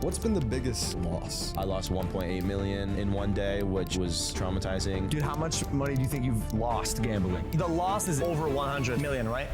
What's been the biggest loss? I lost 1.8 million in one day, which was traumatizing. Dude, how much money do you think you've lost gambling? The loss is over 100 million, right?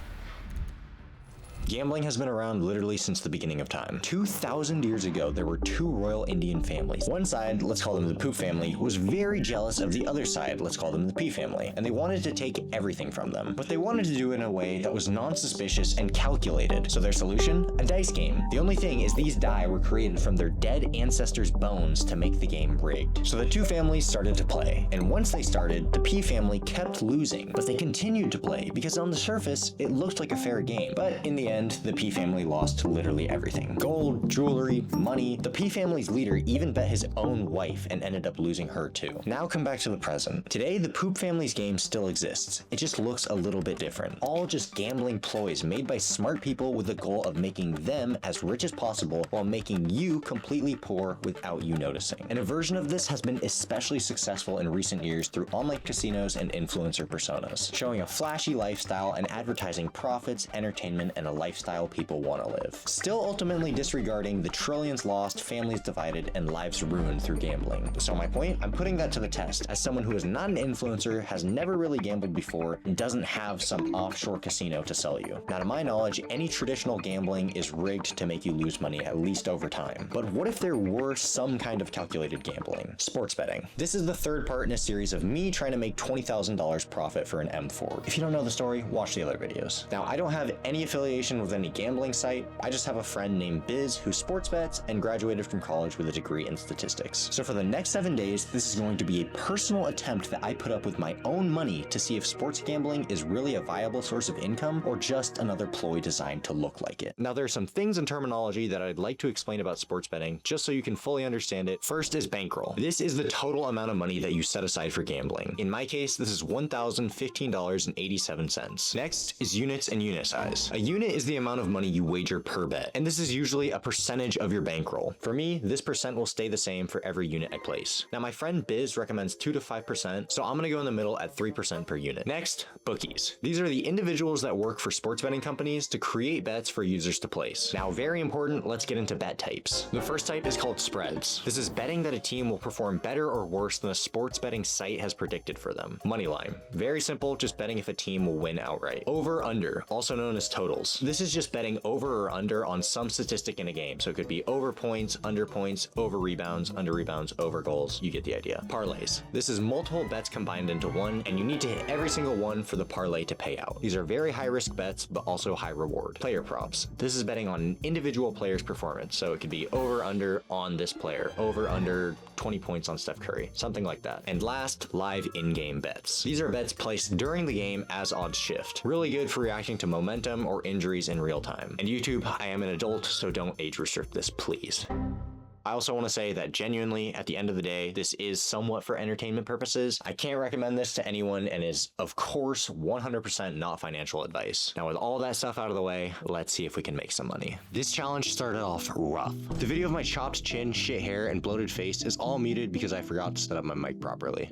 Gambling has been around literally since the beginning of time. 2,000 years ago, there were two royal Indian families. One side, let's call them the Poop family, was very jealous of the other side, let's call them the P family, and they wanted to take everything from them. But they wanted to do it in a way that was non-suspicious and calculated. So their solution? A dice game. The only thing is these die were created from their dead ancestors' bones to make the game rigged. So the two families started to play, and once they started, the P family kept losing, but they continued to play because on the surface, it looked like a fair game. But in the end, the P family lost literally everything. Gold, jewelry, money. The P family's leader even bet his own wife and ended up losing her too. Now come back to the present. Today, the Poop family's game still exists. It just looks a little bit different. All just gambling ploys made by smart people with the goal of making them as rich as possible while making you completely poor without you noticing. And a version of this has been especially successful in recent years through online casinos and influencer personas, showing a flashy lifestyle and advertising profits, entertainment, and a lifestyle people want to live. Still ultimately disregarding the trillions lost, families divided, and lives ruined through gambling. So my point, I'm putting that to the test as someone who is not an influencer, has never really gambled before, and doesn't have some offshore casino to sell you. Now to my knowledge, any traditional gambling is rigged to make you lose money at least over time. But what if there were some kind of calculated gambling? Sports betting. This is the third part in a series of me trying to make $20,000 profit for an M4. If you don't know the story, watch the other videos. Now I don't have any affiliation with any gambling site. I just have a friend named Biz who sports bets and graduated from college with a degree in statistics. So for the next 7 days, this is going to be a personal attempt that I put up with my own money to see if sports gambling is really a viable source of income or just another ploy designed to look like it. Now there are some things and terminology that I'd like to explain about sports betting just so you can fully understand it. First is bankroll. This is the total amount of money that you set aside for gambling. In my case, this is $1,015.87. Next is units and unit size. A unit is the amount of money you wager per bet, and this is usually a percentage of your bankroll. For me, this percent will stay the same for every unit I place. Now my friend Biz recommends 2 to 5%, so I'm gonna go in the middle at 3% per unit. Next, bookies. These are the individuals that work for sports betting companies to create bets for users to place. Now very important, let's get into bet types. The first type is called spreads. This is betting that a team will perform better or worse than a sports betting site has predicted for them. Moneyline. Very simple, just betting if a team will win outright. Over, under, also known as totals. This is just betting over or under on some statistic in a game. So it could be over points, under points, over rebounds, under rebounds, over goals. You get the idea. Parlays. This is multiple bets combined into one, and you need to hit every single one for the parlay to pay out. These are very high risk bets, but also high reward. Player props. This is betting on an individual player's performance. So it could be over, under on this player, over, under 20 points on Steph Curry, something like that. And last, live in-game bets. These are bets placed during the game as odds shift. Really good for reacting to momentum or injuries in real time. And YouTube, I am an adult, so don't age restrict this, please. I also want to say that genuinely, at the end of the day, this is somewhat for entertainment purposes. I can't recommend this to anyone and is, of course, 100% not financial advice. Now, with all that stuff out of the way, let's see if we can make some money. This challenge started off rough. The video of my chopped chin, shit hair, and bloated face is all muted because I forgot to set up my mic properly.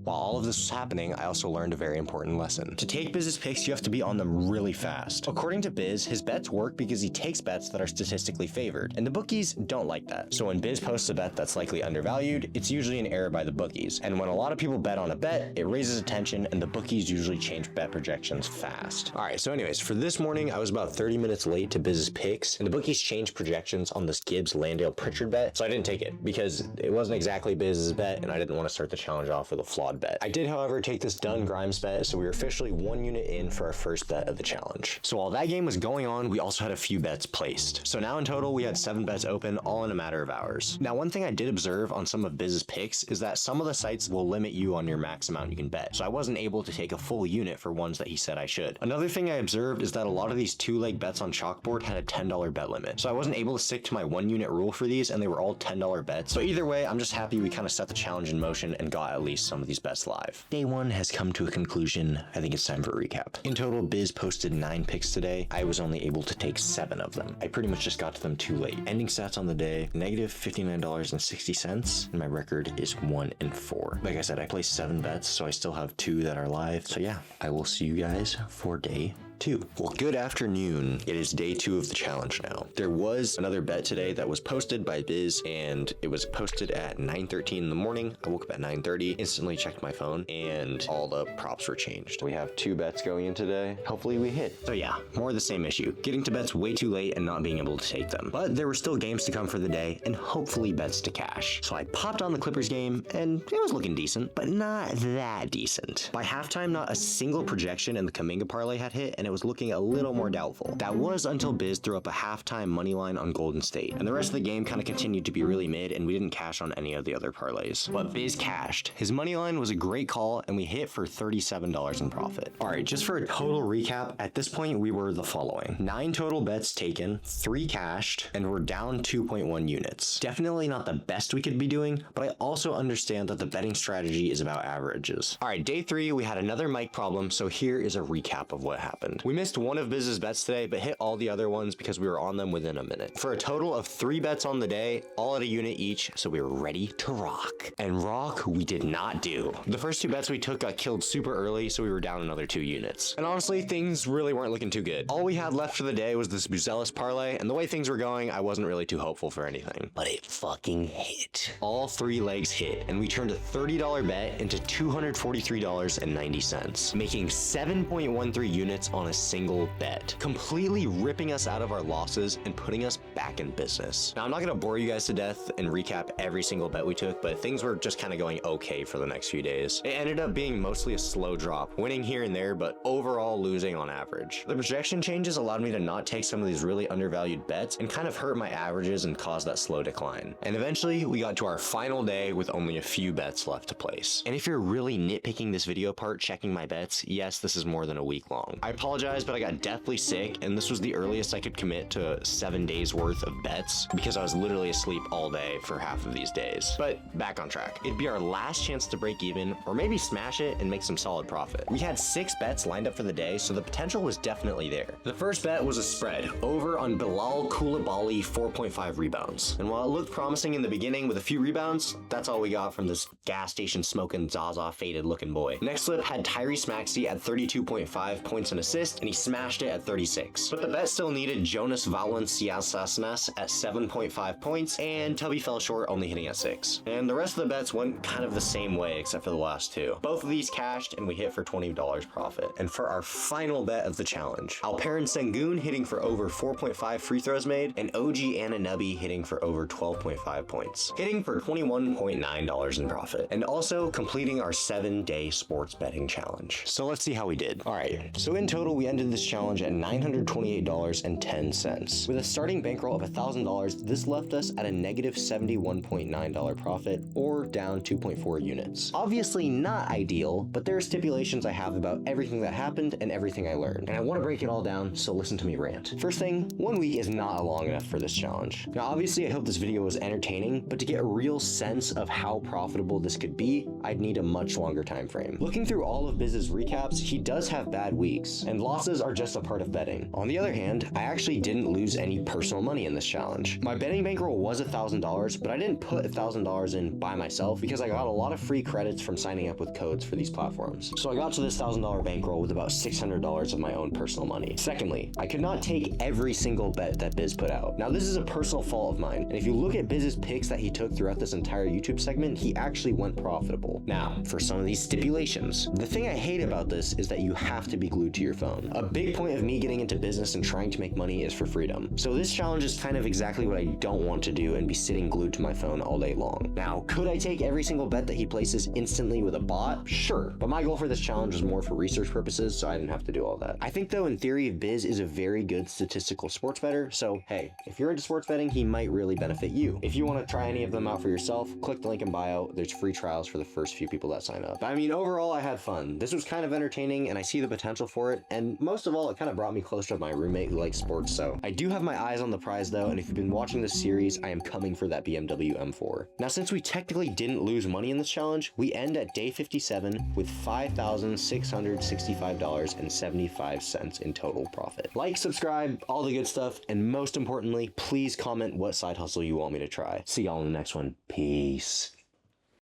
While all of this was happening, I also learned a very important lesson. To take Biz's picks, you have to be on them really fast. According to Biz, his bets work because he takes bets that are statistically favored, and the bookies don't like that. So when Biz posts a bet that's likely undervalued, it's usually an error by the bookies. And when a lot of people bet on a bet, it raises attention, and the bookies usually change bet projections fast. Alright, so anyways, for this morning, I was about 30 minutes late to Biz's picks, and the bookies changed projections on this Gibbs Landale Pritchard bet, so I didn't take it, because it wasn't exactly Biz's bet, and I didn't want to start the challenge off with a flawed bet. I did, however, take this Dunn Grimes bet, so we were officially 1 unit in for our first bet of the challenge. So while that game was going on, we also had a few bets placed. So now in total, we had 7 bets open, all in a matter of hours. Now, one thing I did observe on some of Biz's picks is that some of the sites will limit you on your max amount you can bet, so I wasn't able to take a full unit for ones that he said I should. Another thing I observed is that a lot of these 2-leg bets on Chalkboard had a $10 bet limit, so I wasn't able to stick to my 1 unit rule for these, and they were all $10 bets. So either way, I'm just happy we kind of set the challenge in motion and got at least some of these bets live. Day 1 has come to a conclusion. I think it's time for a recap. In total, Biz posted 9 picks today. I was only able to take 7 of them. I pretty much just got to them too late. Ending stats on the day, negative $59.60, and my record is 1-4. Like I said, I placed 7 bets, so I still have 2 that are live. So yeah, I will see you guys for day 2. Well, good afternoon. It is day 2 of the challenge now. There was another bet today that was posted by Biz, and it was posted at 9:13 in the morning. I woke up at 9:30, instantly checked my phone, and all the props were changed. We have 2 bets going in today. Hopefully we hit. So yeah, more of the same issue. Getting to bets way too late and not being able to take them. But there were still games to come for the day, and hopefully bets to cash. So I popped on the Clippers game, and it was looking decent, but not that decent. By halftime, not a single projection in the Kuminga parlay had hit, and it was looking a little more doubtful. That was until Biz threw up a halftime money line on Golden State, and the rest of the game kind of continued to be really mid, and we didn't cash on any of the other parlays. But Biz cashed. His money line was a great call, and we hit for $37 in profit. All right, just for a total recap, at this point we were the following: 9 total bets taken, 3 cashed, and we're down 2.1 units. Definitely not the best we could be doing, but I also understand that the betting strategy is about averages. All right, day 3, we had another mic problem, so here is a recap of what happened. We missed one of Biz's bets today, but hit all the other ones because we were on them within a minute. For a total of 3 bets on the day, all at a unit each, so we were ready to rock. And rock we did not do. The first 2 bets we took got killed super early, so we were down another 2 units. And honestly, things really weren't looking too good. All we had left for the day was this Buzelis parlay, and the way things were going, I wasn't really too hopeful for anything. But it fucking hit. All 3 legs hit, and we turned a $30 bet into $243.90, making 7.13 units on a single bet, completely ripping us out of our losses and putting us back in business. Now, I'm not gonna bore you guys to death and recap every single bet we took, but things were just kind of going okay for the next few days. It ended up being mostly a slow drop, winning here and there, but overall losing on average. The projection changes allowed me to not take some of these really undervalued bets and kind of hurt my averages and cause that slow decline. And eventually we got to our final day with only a few bets left to place. And if you're really nitpicking this video apart, checking my bets, yes, this is more than a week long. I apologize, but I got deathly sick, and this was the earliest I could commit to 7 days worth of bets because I was literally asleep all day for half of these days. But back on track. It'd be our last chance to break even, or maybe smash it and make some solid profit. We had 6 bets lined up for the day, so the potential was definitely there. The first bet was a spread, over on Bilal Koulibaly 4.5 rebounds. And while it looked promising in the beginning with a few rebounds, that's all we got from this gas station smoking Zaza faded looking boy. Next slip had Tyrese Maxey at 32.5 points and assists, and he smashed it at 36. But the bet still needed Jonas Valanciunas at 7.5 points, and Tubby fell short, only hitting at 6. And the rest of the bets went kind of the same way except for the last 2. Both of these cashed, and we hit for $20 profit. And for our final bet of the challenge, Alperen Sengun hitting for over 4.5 free throws made, and OG Anunoby hitting for over 12.5 points, hitting for $21.9 in profit, and also completing our 7-day sports betting challenge. So let's see how we did. All right, so in total, we ended this challenge at $928.10. With a starting bankroll of $1,000, this left us at a negative $71.9 profit, or down 2.4 units. Obviously not ideal, but there are stipulations I have about everything that happened and everything I learned, and I want to break it all down, so listen to me rant. First thing, 1 week is not long enough for this challenge. Now obviously I hope this video was entertaining, but to get a real sense of how profitable this could be, I'd need a much longer time frame. Looking through all of Biz's recaps, he does have bad weeks, and losses are just a part of betting. On the other hand, I actually didn't lose any personal money in this challenge. My betting bankroll was $1,000, but I didn't put $1,000 in by myself because I got a lot of free credits from signing up with codes for these platforms. So I got to this $1,000 bankroll with about $600 of my own personal money. Secondly, I could not take every single bet that Biz put out. Now this is a personal fault of mine, and if you look at Biz's picks that he took throughout this entire YouTube segment, he actually went profitable. Now, for some of these stipulations, the thing I hate about this is that you have to be glued to your phone. A big point of me getting into business and trying to make money is for freedom. So this challenge is kind of exactly what I don't want to do and be sitting glued to my phone all day long. Now, could I take every single bet that he places instantly with a bot? Sure, but my goal for this challenge was more for research purposes, so I didn't have to do all that. I think though, in theory, Biz is a very good statistical sports bettor, so hey, if you're into sports betting, he might really benefit you. If you want to try any of them out for yourself, click the link in bio. There's free trials for the first few people that sign up. But I mean, overall, I had fun. This was kind of entertaining, and I see the potential for it, and most of all, it kind of brought me closer to my roommate who likes sports, so I do have my eyes on the prize though, and if you've been watching this series, I am coming for that BMW M4. Now, since we technically didn't lose money in this challenge, we end at day 57 with $5,665.75 in total profit. Like, subscribe, all the good stuff, and most importantly, please comment what side hustle you want me to try. See y'all in the next one. Peace.